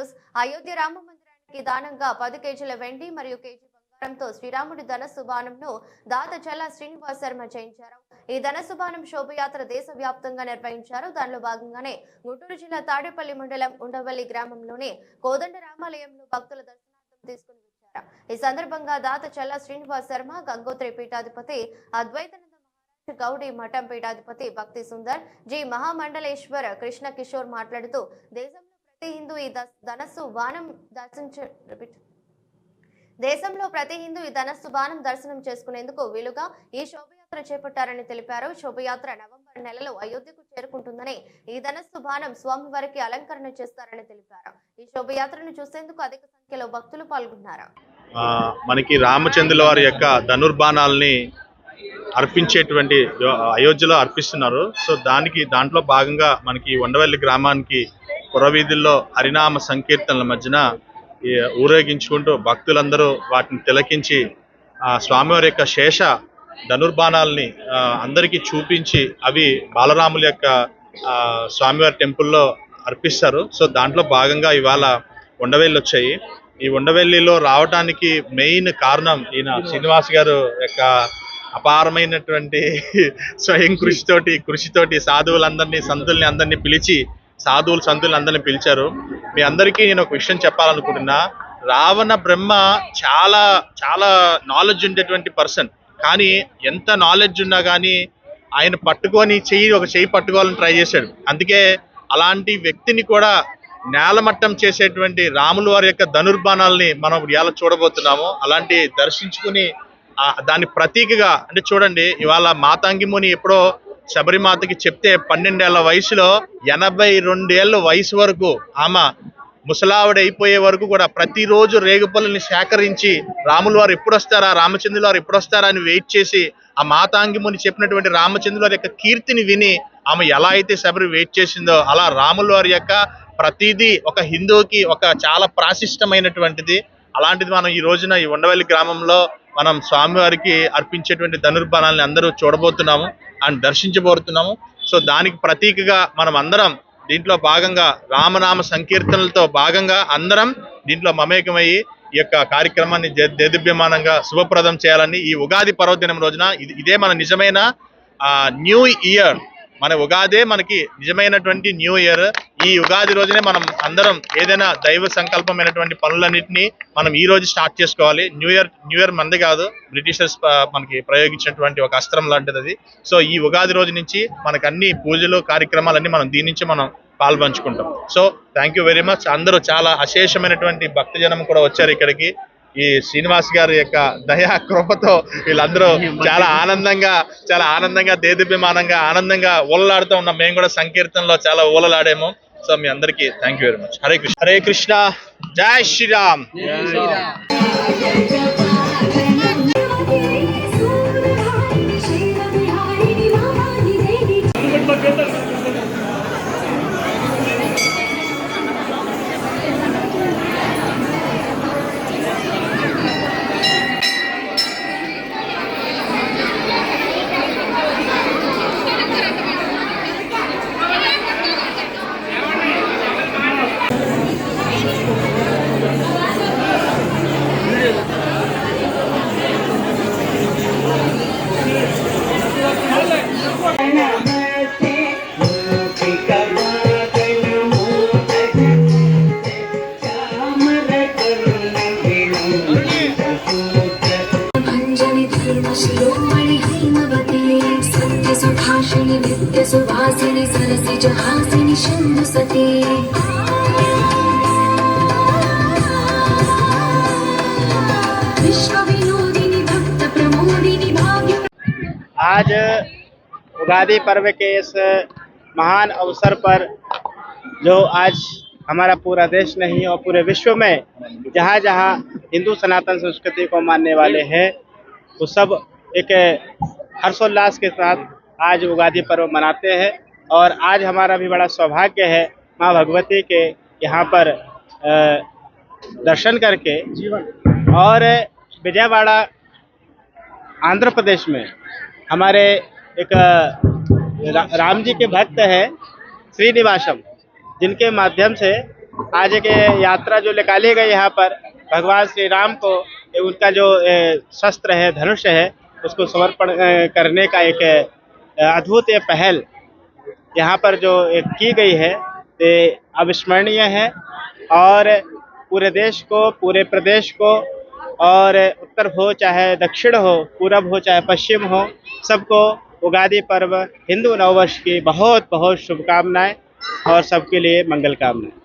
News. Ayodhya Rama మందిరానికి దానంగా 10 కేజీల వెండి మరియు కేజీ బంగారంతో శ్రీరాముడి ధనస్సు బాణంను దాత చల్లా శ్రీనివాస్ శర్మ చేయించారు. ఈ ధనస్సు బాణం శోభయాత్ర దేశవ్యాప్తంగా నిర్వహించారు. దానిలో భాగంగానే గుంటూరు జిల్లా తాడేపల్లి మండలం ఉండవల్లి గ్రామంలోని కోదండ రామాలయంలో భక్తుల దర్శనార్థం తీసుకుని వచ్చారు. ఈ సందర్భంగా దాత చల్లా శ్రీనివాస్ శర్మ, గంగోత్రి పీఠాధిపతి, అద్వైతానంద మహారాజ్ గౌడి మఠం పీఠాధిపతి భక్తి సుందర్, జి మహామండలేశ్వర్ కృష్ణ కిషోర్ మాట్లాడుతూ దేశంలో ప్రతి హిందూ ఈ ధనస్సు బాణం దర్శనం చేసుకునేందుకు వీలుగా ఈ శోభయాత్ర చేపట్టారని తెలిపారు. శోభయాత్ర నవంబర్ నెలలో అయోధ్యకు చేరుకుంటుందని, ఈ ధనస్సు బాణం స్వామివారికి అలంకరణ చేస్తారని తెలిపారు. ఈ శోభయాత్రను చూసేందుకు అధిక సంఖ్యలో భక్తులు పాల్గొన్నారు. మనకి రామచంద్రుల వారి యొక్క ధనుర్బాణాలని అర్పించేటువంటి అయోధ్యలో అర్పిస్తున్నారు. సో దాంట్లో భాగంగా మనకి ఉండవల్లి గ్రామానికి పురవీధుల్లో హరినామ సంకీర్తనల మధ్యన ఊరేగించుకుంటూ భక్తులందరూ వాటిని తిలకించి స్వామివారి యొక్క శేష ధనుర్బాణాలని అందరికీ చూపించి అవి బాలరాముల యొక్క స్వామివారి టెంపుల్లో అర్పిస్తారు. సో దాంట్లో భాగంగా ఇవాళ ఉండవెల్లి వచ్చాయి. ఈ ఉండవెల్లిలో రావడానికి మెయిన్ కారణం ఈయన శ్రీనివాస్ గారు యొక్క అపారమైనటువంటి స్వయం కృషితోటి సాధువులందరినీ సంతుల్ని అందరినీ పిలిచి సంతుల్ని అందరినీ పిలిచారు. మీ అందరికీ నేను ఒక విషయం చెప్పాలనుకుంటున్నా. రావణ బ్రహ్మ చాలా చాలా నాలెడ్జ్ ఉండేటువంటి పర్సన్, కానీ ఎంత నాలెడ్జ్ ఉన్నా కానీ ఆయన ఒక చెయ్యి పట్టుకోవాలని ట్రై చేశాడు. అందుకే అలాంటి వ్యక్తిని కూడా నేలమట్టం చేసేటువంటి రాముల వారి యొక్క ధనుర్బాణాలని మనం ఇలా చూడబోతున్నాము. అలాంటి దర్శించుకుని దాని ప్రతీకగా అంటే చూడండి, ఇవాళ మాతంగి ముని ఎప్పుడో శబరిమాతకి చెప్తే 12 ఏళ్ల వయసులో 82 ఏళ్ళ వయసు వరకు ఆమె ముసలావిడ అయిపోయే వరకు కూడా ప్రతిరోజు రేగుపల్లిని సేకరించి రాముల వారు ఎప్పుడు వస్తారా, రామచంద్రుల వారు ఎప్పుడు వస్తారా అని వెయిట్ చేసి ఆ మాతాంగి ముని చెప్పినటువంటి రామచంద్రుల వారి యొక్క కీర్తిని విని ఆమె ఎలా అయితే శబరి వెయిట్ చేసిందో, అలా రాముల వారి యొక్క ప్రతిదీ ఒక హిందువుకి ఒక చాలా ప్రాశిష్టమైనటువంటిది. అలాంటిది మనం ఈ రోజున ఈ ఉండవల్లి గ్రామంలో మనం స్వామివారికి అర్పించేటువంటి ధనుర్బాణాలని అందరూ చూడబోతున్నాము అండ్ దర్శించబోతున్నాము. సో దానికి ప్రతీకగా మనం అందరం దీంట్లో భాగంగా రామనామ సంకీర్తనలతో భాగంగా అందరం దీంట్లో మమేకమయ్యి ఈ యొక్క కార్యక్రమాన్ని దేదీప్యమానంగా శుభప్రదం చేయాలని ఈ ఉగాది పర్వదినం రోజున ఇదే మన నిజమైన న్యూ ఇయర్. మన ఉగాదే మనకి నిజమైనటువంటి న్యూ ఇయర్. ఈ ఉగాది రోజునే మనం అందరం ఏదైనా దైవ సంకల్పమైనటువంటి పనులన్నింటినీ మనం ఈ రోజు స్టార్ట్ చేసుకోవాలి. న్యూ ఇయర్ మనది కాదు, బ్రిటిషర్స్ మనకి ప్రయోగించినటువంటి ఒక అస్త్రం లాంటిది అది. సో ఈ ఉగాది రోజు నుంచి మనకు అన్ని పూజలు కార్యక్రమాలన్నీ మనం దీని నుంచి మనం పాల్పంచుకుంటాం. So thank you very much. అందరూ చాలా అశేషమైనటువంటి భక్తజనం కూడా వచ్చారు ఇక్కడికి. ఈ శ్రీనివాస్ గారి యొక్క దయా కృపతో వీళ్ళందరూ చాలా ఆనందంగా దేదీప్యమానంగా ఆనందంగా ఊలలాడుతూ ఉన్నాం. మేము కూడా సంకీర్తనలో చాలా ఊలలాడాము. సో మీ అందరికీ thank you very much. Hare Krishna, Hare Krishna, జై శ్రీరామ్. सुभाषिणी नित्य सुवासिनी सरसी जहासिनी शंभु सती विश्व विनोदिनी भक्त प्रमोदिनी भाग्य। आज उगादी पर्व के इस महान अवसर पर जो आज हमारा पूरा देश नहीं और पूरे विश्व में जहाँ जहाँ हिंदू सनातन संस्कृति को मानने वाले हैं वो सब एक हर्षोल्लास के साथ आज उगादी पर्व मनाते हैं। और आज हमारा भी बड़ा सौभाग्य है माँ भगवती के यहाँ पर दर्शन करके। और विजयवाड़ा आंध्र प्रदेश में हमारे एक राम जी के भक्त हैं श्रीनिवासम, जिनके माध्यम से आज एक यात्रा जो निकाली गई यहाँ पर भगवान श्री राम को उनका जो शस्त्र है, धनुष है, उसको समर्पण करने का एक अद्भुत ये पहल यहाँ पर जो की गई है, ये अविस्मरणीय है और पूरे देश को, पूरे प्रदेश को, और उत्तर हो चाहे दक्षिण हो, पूरब हो चाहे पश्चिम हो, सबको उगादी पर्व, हिंदू नववर्ष की बहुत बहुत शुभकामनाएं और सबके लिए मंगल कामनाएं।